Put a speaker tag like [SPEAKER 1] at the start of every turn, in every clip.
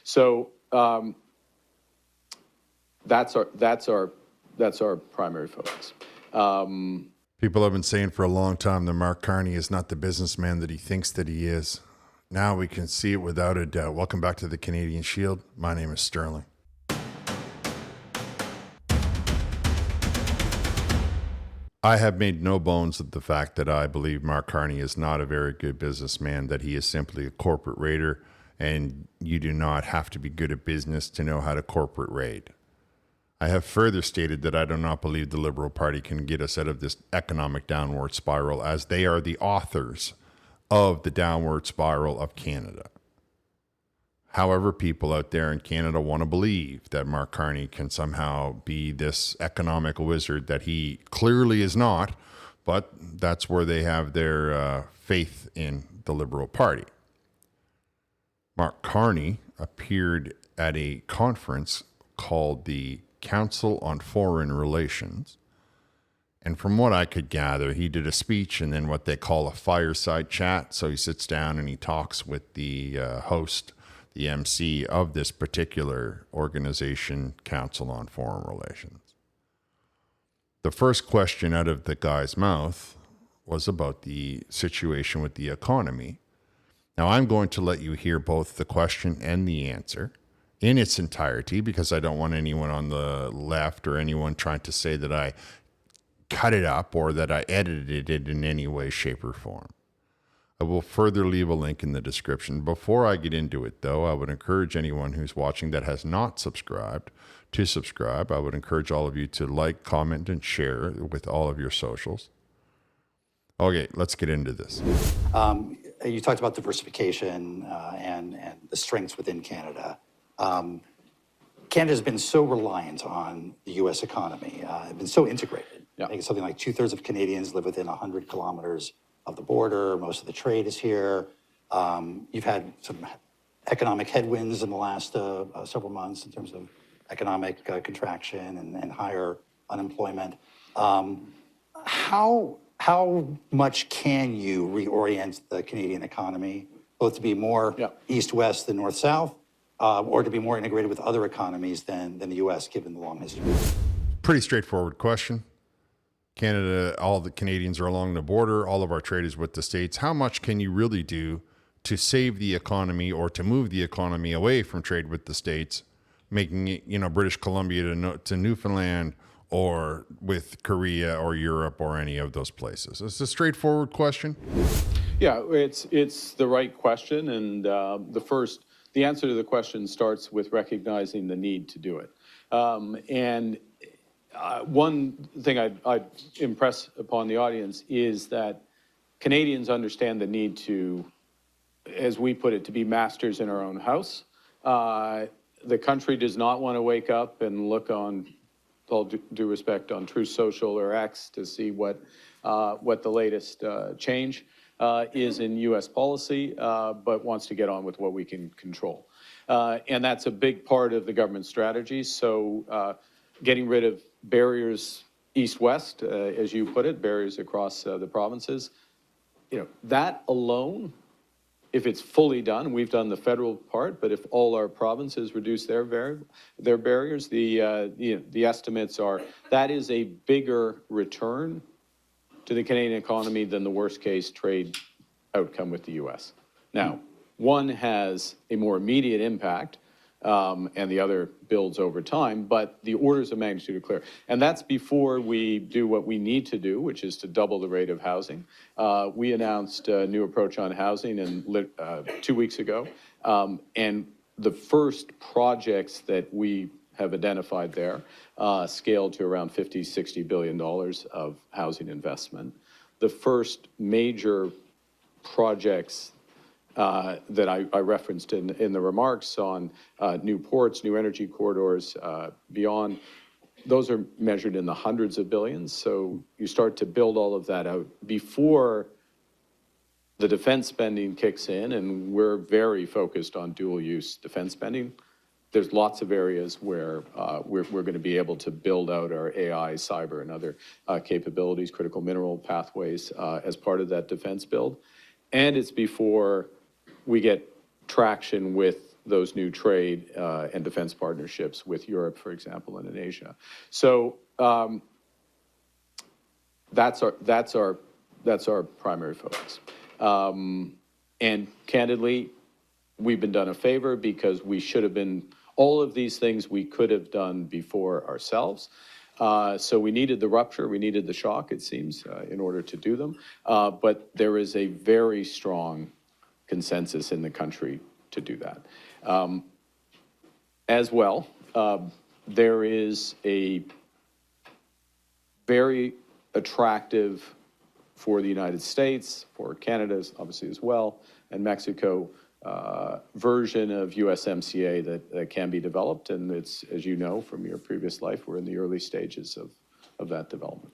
[SPEAKER 1] So that's our primary focus.
[SPEAKER 2] People have been saying for a long time that Mark Carney is not the businessman that he thinks that he is. Now we can see it without a doubt. Welcome back to the Canadian Shield. My name is Sterling. I have made no bones of the fact that I believe Mark Carney is not a very good businessman, that he is simply a corporate raider, and you do not have to be good at business to know how to corporate raid. I have further stated that I do not believe the Liberal Party can get us out of this economic downward spiral, as they are the authors of the downward spiral of Canada. However, people out there in Canada want to believe that Mark Carney can somehow be this economic wizard that he clearly is not, but that's where they have their faith in the Liberal Party. Mark Carney appeared at a conference called the Council on Foreign Relations. And from what I could gather, he did a speech and then what they call a fireside chat. So he sits down and he talks with the host, the MC of this particular organization, Council on Foreign Relations. The first question out of the guy's mouth was about the situation with the economy. Now, I'm going to let you hear both the question and the answer in its entirety, because I don't want anyone on the left or anyone trying to say that I cut it up or that I edited it in any way, shape, or form. I will further leave a link in the description. Before I get into it, though, I would encourage anyone who's watching that has not subscribed to subscribe. I would encourage all of you to like, comment, and share with all of your socials. Okay, let's get into this.
[SPEAKER 3] You talked about diversification and the strengths within Canada. Canada has been so reliant on the U.S. economy, been so integrated.
[SPEAKER 1] Yeah.
[SPEAKER 3] I think something like 2/3 of Canadians live within 100 kilometers of the border. Most of the trade is here. You've had some economic headwinds in the last several months in terms of economic contraction and higher unemployment. How much can you reorient the Canadian economy, both to be more east-west than north-south, or to be more integrated with other economies than the U.S., given the long history?
[SPEAKER 2] Pretty straightforward question. Canada, all the Canadians are along the border. All of our trade is with the States. How much can you really do to save the economy or to move the economy away from trade with the States, making it, British Columbia to Newfoundland, or with Korea or Europe or any of those places? It's a straightforward question.
[SPEAKER 1] Yeah, it's the right question, and the answer to the question starts with recognizing the need to do it. One thing I'd impress upon the audience is that Canadians understand the need to, as we put it, to be masters in our own house. The country does not want to wake up and look on, all due respect, on Truth Social or X to see what the latest change is in U.S. policy, but wants to get on with what we can control. And that's a big part of the government strategy. So getting rid of barriers east-west, as you put it, barriers across the provinces, that alone, if it's fully done, we've done the federal part, but if all our provinces reduce their barriers, the estimates are that is a bigger return to the Canadian economy than the worst-case trade outcome with the U.S. Now, one has a more immediate impact, and the other builds over time, but the orders of magnitude are clear. And that's before we do what we need to do, which is to double the rate of housing. We announced a new approach on housing 2 weeks ago, and the first projects that we have identified there scaled to around $50–60 billion of housing investment. The first major projects that I referenced in the remarks on new ports, new energy corridors, beyond, those are measured in the hundreds of billions. So you start to build all of that out before the defense spending kicks in, and we're very focused on dual-use defense spending. There's lots of areas where we're going to be able to build out our AI, cyber, and other capabilities, critical mineral pathways as part of that defense build. And it's before we get traction with those new trade and defense partnerships with Europe, for example, and in Asia. So that's our primary focus. And candidly, we've been done a favor because we should have been, all of these things we could have done before ourselves. So we needed the rupture, we needed the shock, it seems, in order to do them. But there is a very strong consensus in the country to do that. As well, there is a very attractive for the United States, for Canada obviously as well, and Mexico, version of USMCA that can be developed. And it's, as you know from your previous life, we're in the early stages of that development.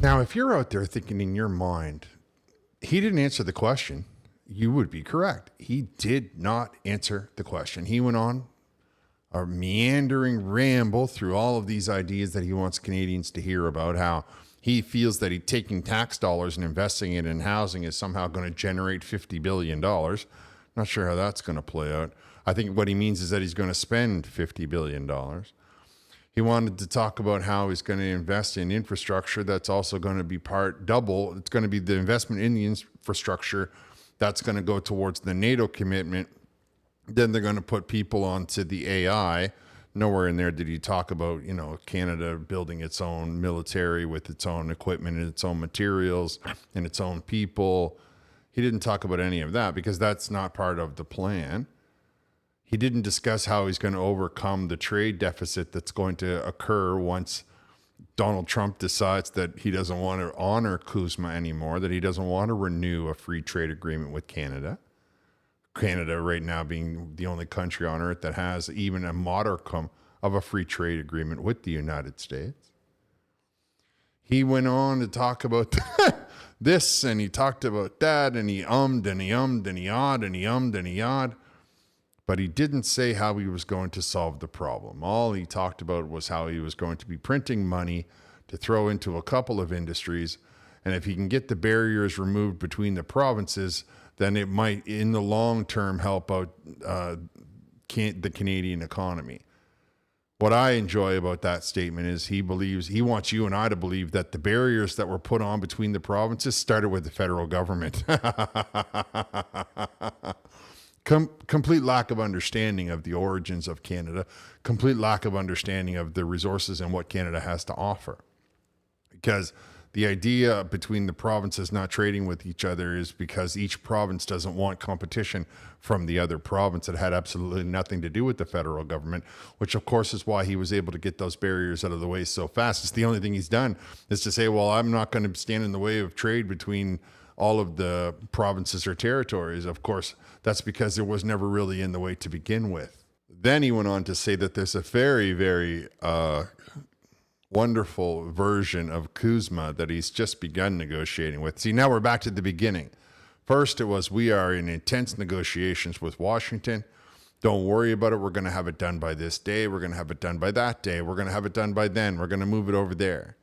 [SPEAKER 2] Now, if you're out there thinking in your mind, he didn't answer the question, you would be correct. He did not answer the question. He went on a meandering ramble through all of these ideas that he wants Canadians to hear about, how he feels that taking tax dollars and investing it in housing is somehow going to generate $50 billion. Not sure how that's going to play out. I think what he means is that he's going to spend $50 billion. He wanted to talk about how he's going to invest in infrastructure that's also going to be double. It's going to be the investment in the infrastructure that's going to go towards the NATO commitment. Then they're going to put people onto the AI. Nowhere in there did he talk about, Canada building its own military with its own equipment and its own materials and its own people. He didn't talk about any of that because that's not part of the plan. He didn't discuss how he's going to overcome the trade deficit that's going to occur once Donald Trump decides that he doesn't want to honor CUSMA anymore, that he doesn't want to renew a free trade agreement with Canada. Canada right now being the only country on earth that has even a modicum of a free trade agreement with the United States. He went on to talk about this, and he talked about that, and he ummed and he ummed and he awed and he ummed and he awed. But he didn't say how he was going to solve the problem. All he talked about was how he was going to be printing money to throw into a couple of industries. And if he can get the barriers removed between the provinces, then it might, in the long term, help out the Canadian economy. What I enjoy about that statement is he wants you and I to believe that the barriers that were put on between the provinces started with the federal government. Complete lack of understanding of the origins of Canada, complete lack of understanding of the resources and what Canada has to offer. Because the idea between the provinces not trading with each other is because each province doesn't want competition from the other province. It had absolutely nothing to do with the federal government, which of course is why he was able to get those barriers out of the way so fast. It's the only thing he's done is to say, well, I'm not going to stand in the way of trade between all of the provinces or territories. Of course, that's because it was never really in the way to begin with. Then he went on to say that there's a very, very wonderful version of CUSMA that he's just begun negotiating with. See, now we're back to the beginning. First, it was, we are in intense negotiations with Washington. Don't worry about it. We're going to have it done by this day. We're going to have it done by that day. We're going to have it done by then. We're going to move it over there.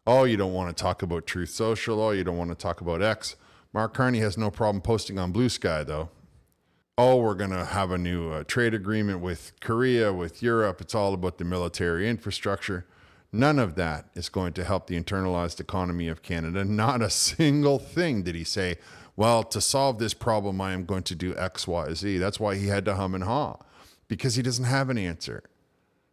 [SPEAKER 2] Oh, you don't want to talk about Truth Social. Oh, you don't want to talk about X. Mark Carney has no problem posting on Blue Sky, though. Oh, we're going to have a new trade agreement with Korea, with Europe. It's all about the military infrastructure. None of that is going to help the internalized economy of Canada. Not a single thing did he say, well, to solve this problem, I am going to do X, Y, Z. That's why he had to hum and haw, because he doesn't have an answer.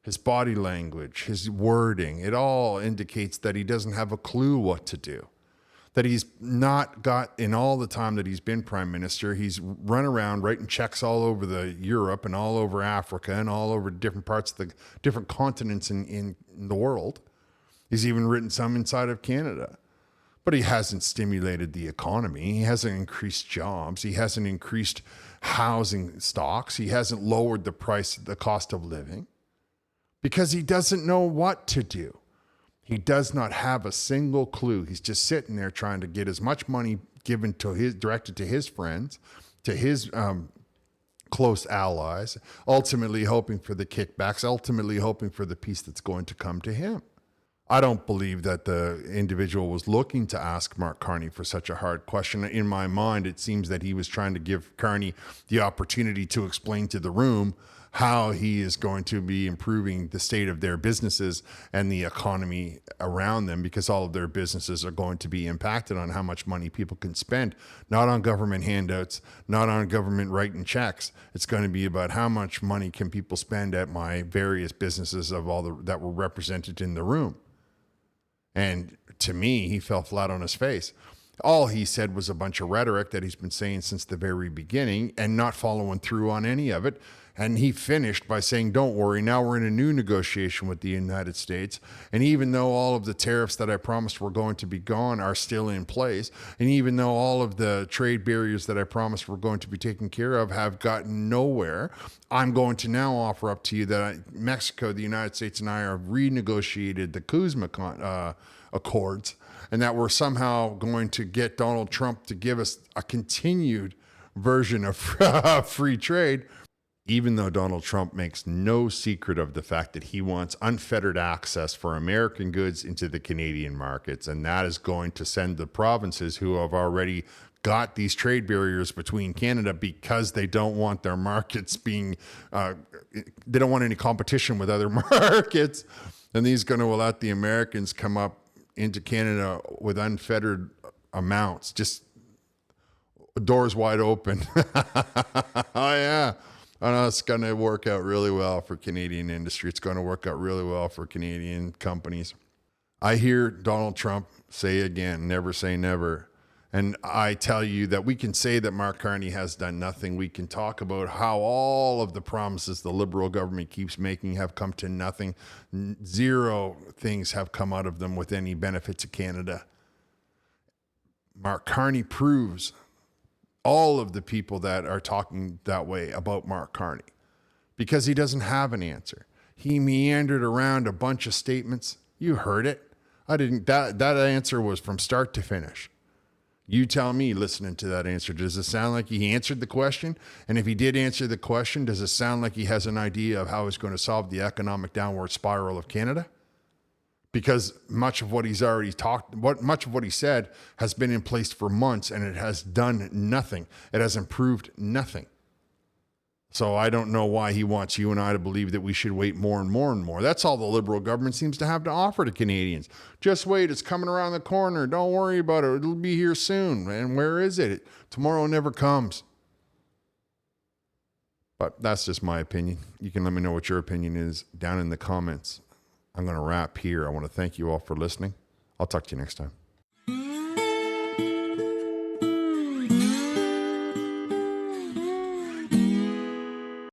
[SPEAKER 2] His body language, his wording, it all indicates that he doesn't have a clue what to do. That he's not got, in all the time that he's been prime minister, he's run around writing checks all over Europe and all over Africa and all over different parts of the different continents in the world. He's even written some inside of Canada. But he hasn't stimulated the economy. He hasn't increased jobs. He hasn't increased housing stocks. He hasn't lowered the cost of living, because he doesn't know what to do. He does not have a single clue. He's just sitting there trying to get as much money directed to his friends, to his close allies, ultimately hoping for the kickbacks, ultimately hoping for the peace that's going to come to him. I don't believe that the individual was looking to ask Mark Carney for such a hard question. In my mind, it seems that he was trying to give Carney the opportunity to explain to the room how he is going to be improving the state of their businesses and the economy around them, because all of their businesses are going to be impacted on how much money people can spend, not on government handouts, not on government writing checks. It's going to be about how much money can people spend at my various businesses of all that were represented in the room. And to me, he fell flat on his face. All he said was a bunch of rhetoric that he's been saying since the very beginning and not following through on any of it. And he finished by saying, don't worry, now we're in a new negotiation with the United States. And even though all of the tariffs that I promised were going to be gone are still in place, and even though all of the trade barriers that I promised were going to be taken care of have gotten nowhere, I'm going to now offer up to you that Mexico, the United States, and I have renegotiated the Kuzma Accords, and that we're somehow going to get Donald Trump to give us a continued version of free trade, even though Donald Trump makes no secret of the fact that he wants unfettered access for American goods into the Canadian markets. And that is going to send the provinces who have already got these trade barriers between Canada, because they don't want their markets being, they don't want any competition with other markets. And these going to let the Americans come up into Canada with unfettered amounts, just doors wide open. Oh yeah. I know it's going to work out really well for Canadian industry. It's going to work out really well for Canadian companies. I hear Donald Trump say again, never say never. And I tell you that we can say that Mark Carney has done nothing. We can talk about how all of the promises the Liberal government keeps making have come to nothing. Zero things have come out of them with any benefit to Canada. Mark Carney proves all of the people that are talking that way about Mark Carney, because he doesn't have an answer. He meandered around a bunch of statements. You heard it. That answer was from start to finish. You tell me, listening to that answer, does it sound like he answered the question? And if he did answer the question, does it sound like he has an idea of how he's going to solve the economic downward spiral of Canada? Because much of what he said has been in place for months, and it has done nothing. It has improved nothing. So I don't know why he wants you and I to believe that we should wait more and more and more. That's all the Liberal government seems to have to offer to Canadians. Just wait, it's coming around the corner. Don't worry about it. It'll be here soon. And where is it? Tomorrow never comes. But that's just my opinion. You can let me know what your opinion is down in the comments. I'm going to wrap here. I want to thank you all for listening. I'll talk to you next time.